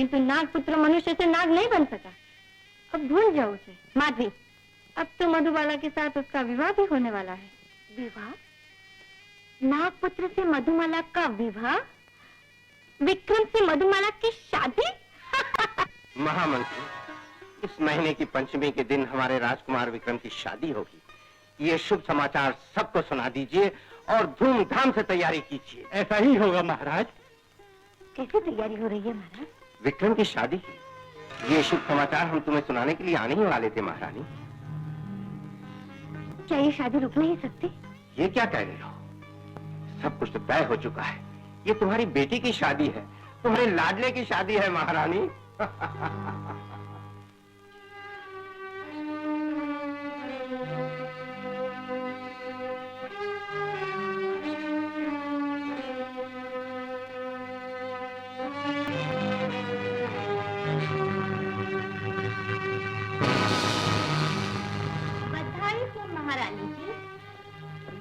किंतु नागपुत्र मनुष्य से नाग नहीं बन सका। अब भूल जाओ उसे। माधवी, अब तो मधुबाला के साथ उसका विवाह भी होने वाला है। विवाह? नागपुत्र से मधुमाला का विवाह? विक्रम से मधुमाला की शादी? महामंत्री, इस महीने की पंचमी के दिन हमारे राजकुमार विक्रम की शादी होगी। ये शुभ समाचार सबको सुना दीजिए और धूमधाम से तैयारी कीजिए। ऐसा ही होगा महाराज। कैसे तैयारी हो रही है महाराज? विक्रम की शादी की। ये शुभ समाचार हम तुम्हें सुनाने के लिए आने ही वाले थे महारानी। क्या ये शादी रुक नहीं सकती? ये क्या कह रहे हो? सब कुछ तो तय हो चुका है। ये तुम्हारी बेटी की शादी है, तुम्हारे लाडले की शादी है महारानी।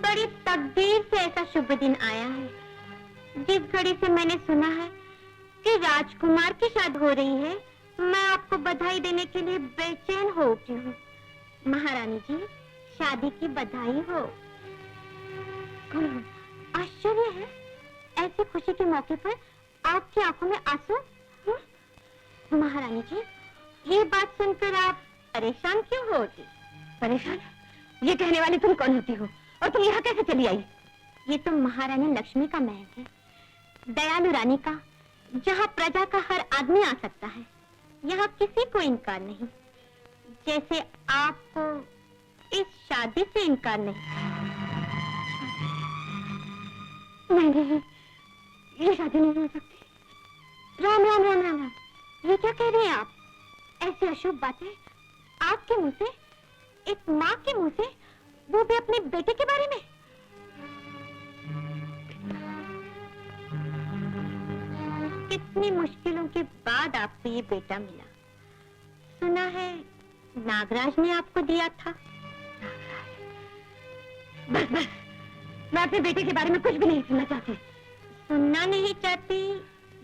बड़ी तकदीर से ऐसा शुभ दिन आया है, जिस घड़ी से मैंने सुना है कि राजकुमार की शादी हो रही है, मैं आपको बधाई देने के लिए बेचैन हो उठी हूँ। महारानी जी, शादी की बधाई हो। आश्चर्य है, ऐसी खुशी के मौके पर आपकी आंखों में आंसू। महारानी जी, ये बात सुनकर आप परेशान क्यों होती? परेशान? ये कहने वाली तुम कौन होती हो और तुम यहाँ कैसे चली आई? ये तो महारानी लक्ष्मी का महल है, दयालु रानी का, जहाँ प्रजा का हर आदमी आ सकता है। यहाँ किसी को इनकार नहीं, जैसे आपको इस शादी से इनकार नहीं। नहीं, ये शादी नहीं हो सकती। राम राम राम राम राम, ये क्या कह रहे हैं आप? ऐसी अशुभ बातें आपके मुंह से, एक माँ के मुंह से, वो भी अपने बेटे के बारे में। कितनी मुश्किलों के बाद आपको ये बेटा मिला। सुना है नागराज ने आपको दिया था। बस बस, मैं अपने बेटे के बारे में कुछ भी नहीं सुनना चाहती। सुनना नहीं चाहती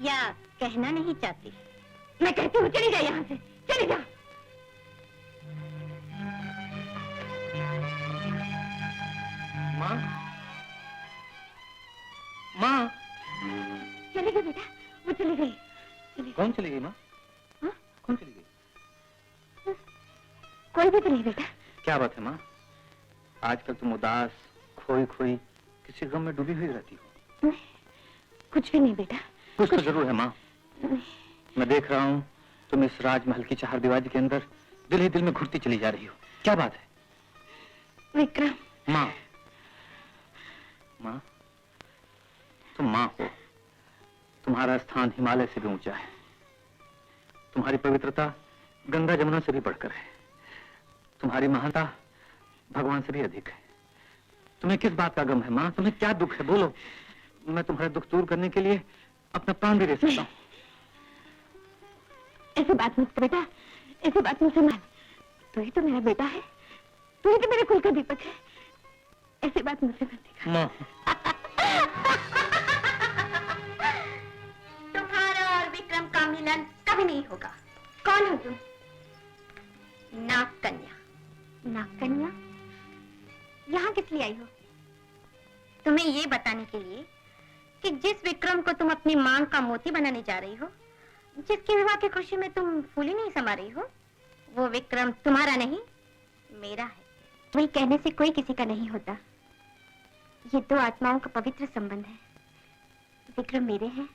या कहना नहीं चाहती? मैं कहती हूँ चली जा यहाँ से, चली जा। माँ, माँ, चली गई बेटा, वो चली गई। कौन चली गई माँ? हाँ? कौन चली गई? कोई भी तो नहीं बेटा। क्या बात है माँ? आजकल तुम उदास, खोई खोई, किसी गम में डूबी हुई रहती हो। नहीं, कुछ भी नहीं बेटा। कुछ तो जरूर है माँ। मैं देख रहा हूँ तुम इस राजमहल की चारदीवारी के अंदर दिल ही दिल में घुटती चली जा रही हो। क्या बात है? विक्रम। माँ, माँ, तुम माँ हो। तुम्हारा स्थान हिमालय से भी ऊंचा है। तुम्हारी पवित्रता गंगा जमुना से भी बढ़कर है। तुम्हारी महानता भगवान से भी अधिक है। तुम्हें किस बात का गम है माँ? तुम्हें क्या दुख है? बोलो, मैं तुम्हारा दुख दूर करने के लिए अपना प्राण भी दे सकता हूँ। ऐसी बात मत बेटा, ऐसी बात मुझसे मान। तू ही तो मेरा बेटा है, तू ही तो मेरे कुल का दीपक है। ऐसी बात मुझसे मत माँ। तुम्हारा और विक्रम का मिलन कभी नहीं होगा। कौन हो तुम? नाग कन्या। नाग कन्या? यहाँ किस लिए आई हो? तुम्हें ये बताने के लिए कि जिस विक्रम को तुम अपनी मांग का मोती बनाने जा रही हो, जिसकी विवाह की खुशी में तुम फूली नहीं समा रही हो, वो विक्रम तुम्हारा नहीं, मेरा है। वही कहने से कोई किसी का नहीं होता। ये दो आत्माओं का पवित्र संबंध है। विक्रम मेरे हैं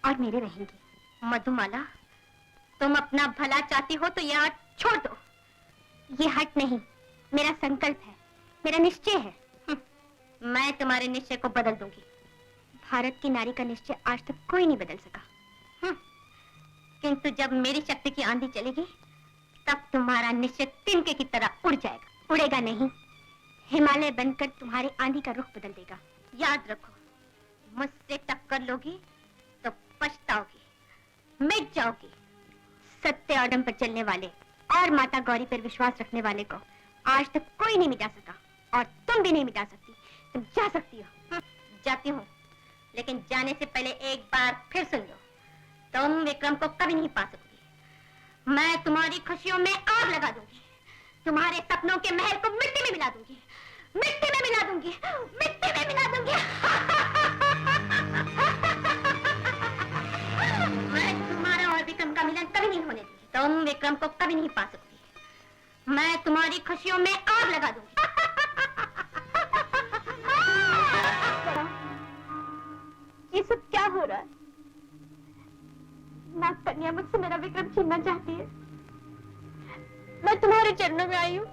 और मेरे रहेंगे। मधुमाला, तुम अपना भला चाहती हो तो यह हट छोड़ दो। ये हट नहीं, मेरा संकल्प है, मेरा निश्चय है। मैं तुम्हारे निश्चय को बदल दूंगी। भारत की नारी का निश्चय आज तक कोई नहीं बदल सका। किंतु जब मेरी शक्ति की आंधी चलेगी, तब तुम्हारा निश्चय तिनके की तरह उड़ जाएगा। उड़ेगा नहीं, हिमालय बनकर तुम्हारी आंधी का रुख बदल देगा। याद रखो, मुझसे टक्कर लोगी तो पछताओगी, मिट जाओगी। सत्य आडम पर चलने वाले और माता गौरी पर विश्वास रखने वाले को आज तक कोई नहीं मिटा सका, और तुम भी नहीं मिटा सकती। तुम जा सकती हो। जाती हूँ, लेकिन जाने से पहले एक बार फिर सुन लो। तुम विक्रम को कभी नहीं पा सकती। मैं तुम्हारी खुशियों में आग लगा दूंगी, तुम्हारे सपनों के महल को मिट्टी में मिला दूंगी, मिट्टी में मिला दूंगी, मिट्टी में मिला दूंगी। मैं तुम्हारा और विक्रम का मिलन कभी नहीं होने दूंगी। तुम विक्रम को कभी नहीं पा सकती। मैं तुम्हारी खुशियों में आग लगा दूंगी। ये सब क्या हो रहा है? नाग कन्या मुझसे मेरा विक्रम छीनना चाहती है। मैं तुम्हारे चरणों में आई हूँ,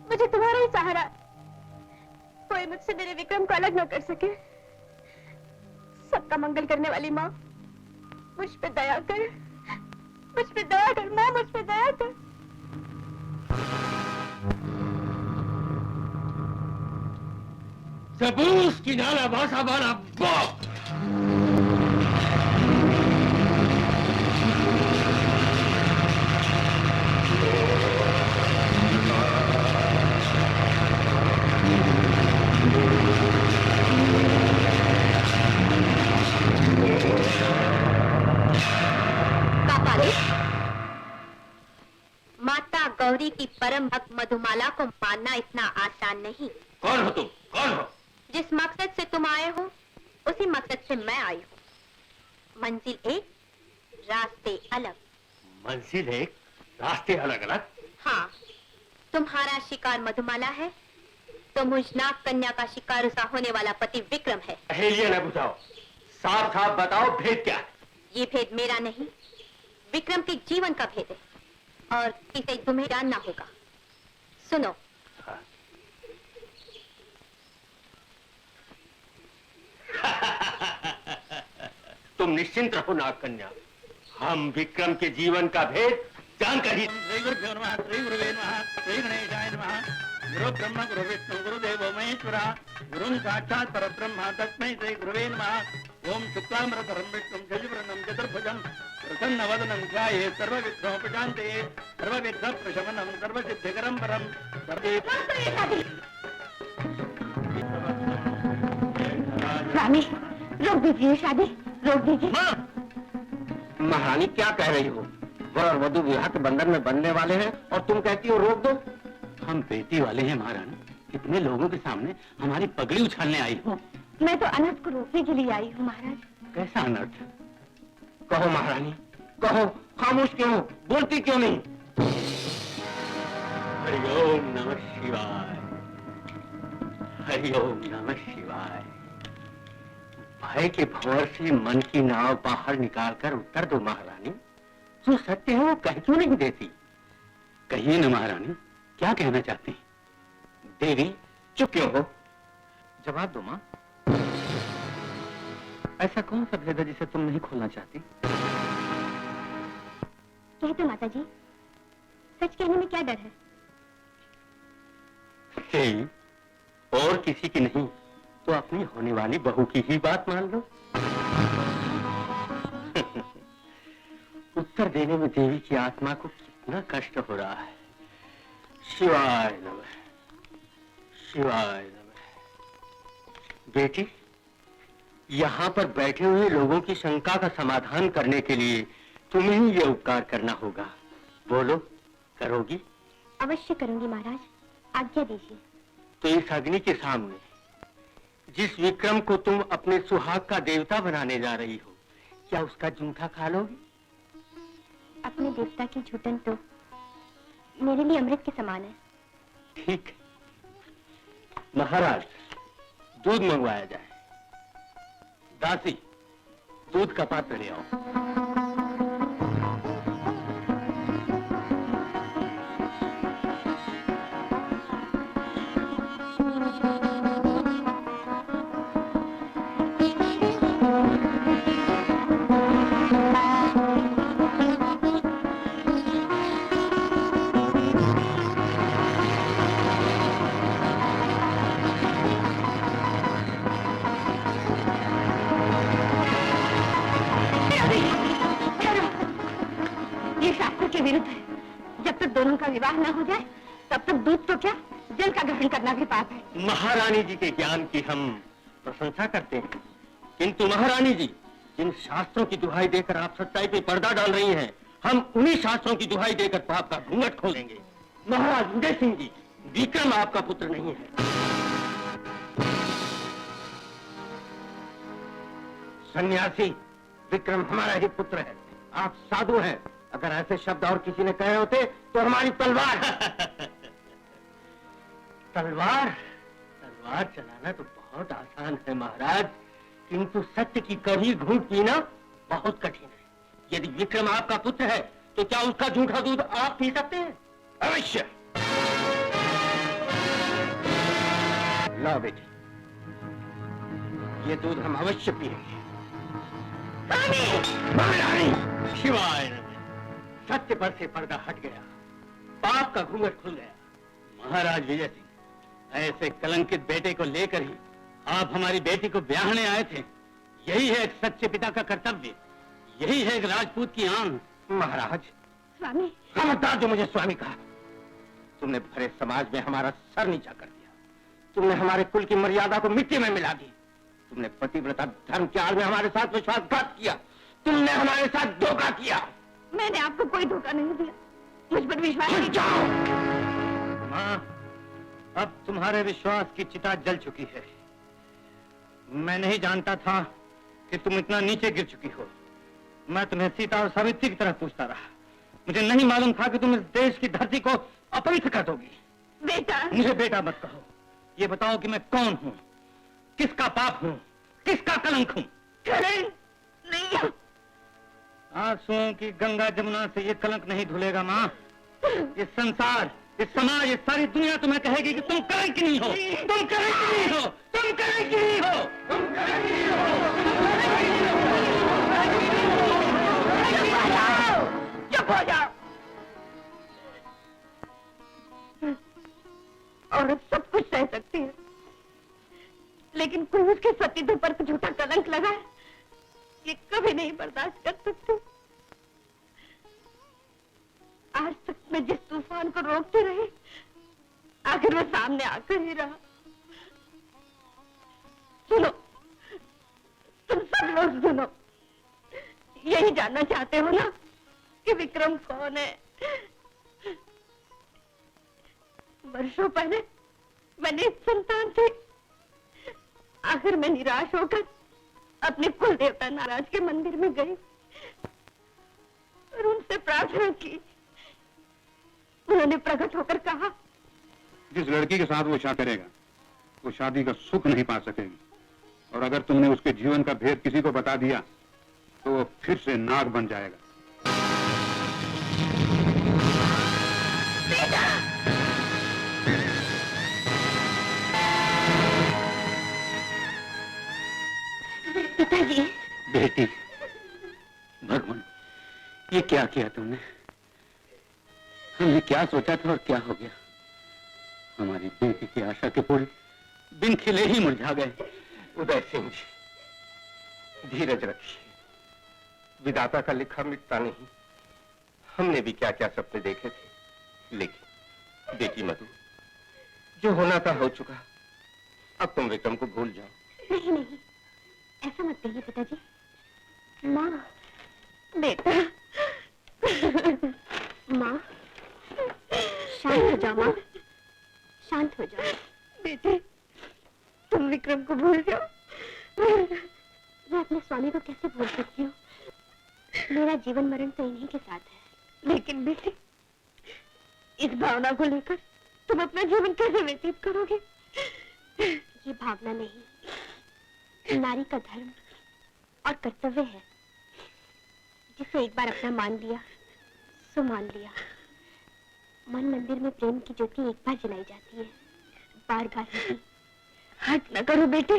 मुझे तुम्हारा ही सहारा है। कोई मुझसे मेरे विक्रम को अलग न कर सके। सबका मंगल करने वाली माँ, मुझ पे दया कर, मुझ पे दया कर माँ, मुझ पे दया कर। सबूस की नाला भाषा वाला बाप। माता गौरी की परम भक्त मधुमाला को मानना इतना आसान नहीं। कौन हो तुम? कौन हो? जिस मकसद से तुम आए हो उसी मकसद से मैं आई हूँ। मंजिल एक, रास्ते अलग। मंजिल एक, रास्ते अलग अलग? हाँ, तुम्हारा शिकार मधुमाला है तो मुझ नाग कन्या का शिकार उसका होने वाला पति विक्रम है। पहेलियां न बुझाओ, साफ साफ बताओ भेद क्या है? ये भेद मेरा नहीं, विक्रम के जीवन का भेद है और इसे तुम्हें जानना होगा। सुनो। तुम निश्चिंत रहो नाग कन्या, हम विक्रम के जीवन का भेद जानकर ही। श्री गुरुभ्यो नमः, श्री गुरुवे नमः, श्री गणेशाय नमः। गुरु ब्रह्म गुरु विष्णु गुरुदेवो महेश्वरः, गुरुं साक्षात् परब्रह्म तस्मै श्री गुरुवे नमः। ओम शुक्लाम्बरधरं विष्णुं शशिवर्णं चतुर्भुजं प्रसन्नवदनं ध्यायेत् सर्वविघ्नोपशान्तये सर्वविघ्नप्रशमनं सर्वसिद्धिकरं परं सर्वे। रानी, रोक दीजिए शादी, रोक दीजिए। महारानी क्या कह रही हो? वर और वधु विवाह के बंधन में बनने वाले हैं और तुम कहती हो रोक दो? हम बेटी वाले हैं महारानी, इतने लोगों के सामने हमारी पगड़ी उछालने आई हो। मैं तो अनर्थ को रोकने के लिए आई हूँ महाराज। कैसा अनर्थ? कहो महारानी, कहो, खामोश क्यों हो? बोलती क्यों नहीं? हरि ओम नमः शिवाय, हरि ओम नमः शिवाय। भय के भंवर से मन की नाव बाहर निकालकर उत्तर दो महारानी। जो सत्य है वो कह क्यों नहीं देती? कहिए न महारानी, क्या कहना चाहती? देवी चुप क्यों हो? जवाब दो माँ। ऐसा कौन सा भेद है जिसे तुम नहीं खोलना चाहती? कह दो माता जी, सच कहने में क्या डर है? हे, और किसी की नहीं तो अपनी होने वाली बहू की ही बात मान लो। उत्तर देने में देवी की आत्मा को कितना कष्ट हो रहा है। शिवाय नमः, शिवाय नमः। बेटी, यहाँ पर बैठे हुए लोगों की शंका का समाधान करने के लिए तुम्हें ही ये उपकार करना होगा। बोलो, करोगी? अवश्य करूंगी महाराज, आज्ञा दीजिए। तो इस अग्नि के सामने जिस विक्रम को तुम अपने सुहाग का देवता बनाने जा रही हो, क्या उसका जूठा खा लोगी? अपने देवता की झूठन तो मेरे लिए अमृत के समान है। ठीक है। महाराज, दूध मंगवाया जाए। दासी, दूध का पात्र ले आओ। दोनों का विवाह न हो जाए तब तक दूध तो क्या, जल का ग्रहण करना भी पाप है। महारानी जी के ज्ञान की हम प्रशंसा करते हैं, किंतु महारानी जी, जिन शास्त्रों की दुहाई देकर आप सच्चाई पे पर्दा डाल रही हैं, हम उन्हीं शास्त्रों की दुहाई देकर पाप का घूंघट खोलेंगे। महाराज उदय सिंह जी, विक्रम आपका पुत्र नहीं है। सन्यासी, विक्रम हमारा ही पुत्र है। आप साधु हैं। अगर ऐसे शब्द और किसी ने कहे होते तो हमारी तलवार तलवार तलवार चलाना तो बहुत आसान है महाराज, किंतु सत्य की कड़ी घूंट पीना बहुत कठिन है। यदि विक्रम आपका पुत्र है तो क्या उसका झूठा दूध आप पी सकते हैं? अवश्य। लो बेटी, ये दूध हम अवश्य पिएंगे। महारानी, शिवाय नमः। सत्य पर से पर्दा हट गया, पाप का घूंघट खुल गया। महाराज विजय सिंह, ऐसे कलंकित बेटे को लेकर ही आप हमारी बेटी को ब्याहने आए थे। यही है एक सच्चे पिता का कर्तव्य, यही है एक राजपूत की आन। महाराज, स्वामी, खबरदार जो मुझे स्वामी कहा। तुमने भरे समाज में हमारा सर नीचा कर दिया। तुमने हमारे कुल की मर्यादा को मिट्टी में मिला दी। तुमने पतिव्रता धर्म के आड़ में हमारे साथ विश्वासघात किया। तुमने हमारे साथ धोखा किया। मैंने आपको कोई धोखा नहीं दिया, मुझ पर विश्वास नहीं। जाओ। माँ, अब तुम्हारे विश्वास की चिता जल चुकी है। मैं नहीं जानता था कि तुम इतना नीचे गिर चुकी हो। मैं तुम्हें सीता और सावित्री की तरह पूछता रहा। मुझे नहीं मालूम था कि तुम इस देश की धरती को अपवित्र कर दोगी। बेटा, मुझे बेटा मत कहो। ये बताओ कि मैं कौन हूँ, किसका पाप हूँ, किसका कलंक हूँ? नहीं। आंसुओं की गंगा जमुना से ये कलंक नहीं धुलेगा माँ। ये संसार, ये समाज, ये सारी दुनिया तुम्हें कहेगी कि तुम कलंक नहीं हो, तुम कलंक नहीं हो, तुम कलंक नहीं हो, तुम कलंक नहीं हो। चुप हो जाओ। औरत सब कुछ सह सकती है, लेकिन कोई उसके सतीत्व पर झूठा कलंक लगा है, ये कभी नहीं बर्दाश्त कर सकती। आज तक मैं जिस तूफान को रोकती रही, आखिर वो सामने आकर ही रहा। सुनो, तुम सब लोग सुनो। यही जानना चाहते हो ना कि विक्रम कौन है? वर्षों पहले मैंने एक संतान थी। आखिर मैं निराश होकर अपने कुल देवता नाराज के मंदिर में गई और उनसे प्रार्थना की। उन्होंने प्रकट होकर कहा, जिस लड़की के साथ वो शादी करेगा वो शादी का सुख नहीं पा सकेगी, और अगर तुमने उसके जीवन का भेद किसी को बता दिया तो वो फिर से नाग बन जाएगा। पिताजी। बेटी, भगवान, ये क्या किया तुमने? हमने क्या सोचा था और क्या हो गया? हमारी बेटी की आशा के फूल बिन खिले ही मुरझा गए। उदय सिंह जी, धीरज रखिए। विधाता का लिखा मिटता नहीं। हमने भी क्या क्या सपने देखे थे, लेकिन बेटी मधु, जो होना था हो चुका। अब तुम विक्रम को भूल जाओ। नहीं नहीं, ऐसा मत कहिए पिताजी। माँ, बेटा। माँ, शांत हो जाओ। माँ, शांत हो जाओ। बेटे, तुम विक्रम को भूल जाओ। मैं अपने स्वामी को कैसे भूल सकती हूँ? मेरा जीवन मरण तो इन्हीं के साथ है। लेकिन बेटे, इस भावना को लेकर तुम अपना जीवन कैसे व्यतीत करोगे? ये भावना नहीं, नारी का धर्म और कर्तव्य है, जिसे एक बार अपना मान लिया सो मान लिया। मन मंदिर में प्रेम की ज्योति एक बार जलाई जाती है, बार बार नहीं। हट न करो बेटे,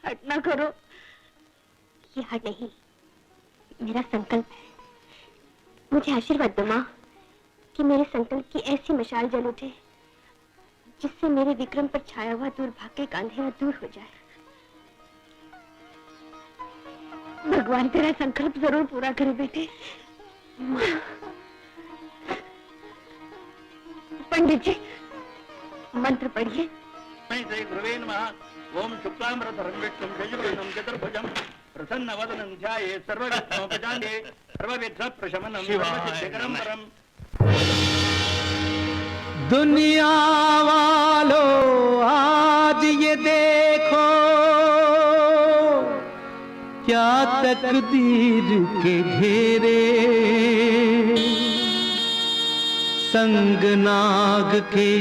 हट न करो। ये हट नहीं, मेरा संकल्प है। मुझे आशीर्वाद दो माँ कि मेरे संकल्प की ऐसी मशाल जल उठे जिससे मेरे विक्रम पर छाया हुआ दुर्भाग्य का अंधेरा दूर हो जाए। भगवान तेरा संकल्प जरूर पूरा करे बेटे। पंडित जी, मंत्र पढ़िए। श्री गुरुवे नमः। ओम शुक्लांबरधरं विष्णुं शशिवर्णं चतुर्भुजं प्रसन्न वदनं ध्याये सर्वविघ्नोपशान्ते सर्वविघ्न प्रशमनं शिवाय सर्वसिद्धिकरं नमः। परम्। दुनिया वालों आज ये देखो क्या तकदीर के घेरे, संग नाग के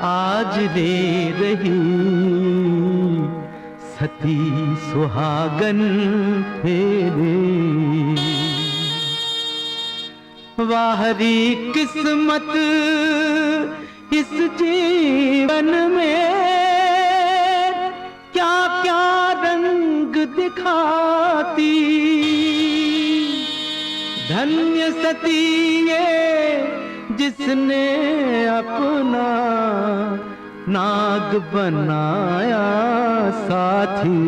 आज ले रही सती सुहागन फेरे। वाहरी किस्मत इस जीवन में क्या क्या रंग दिखाती, धन्य सती ये जिसने अपना नाग बनाया साथी।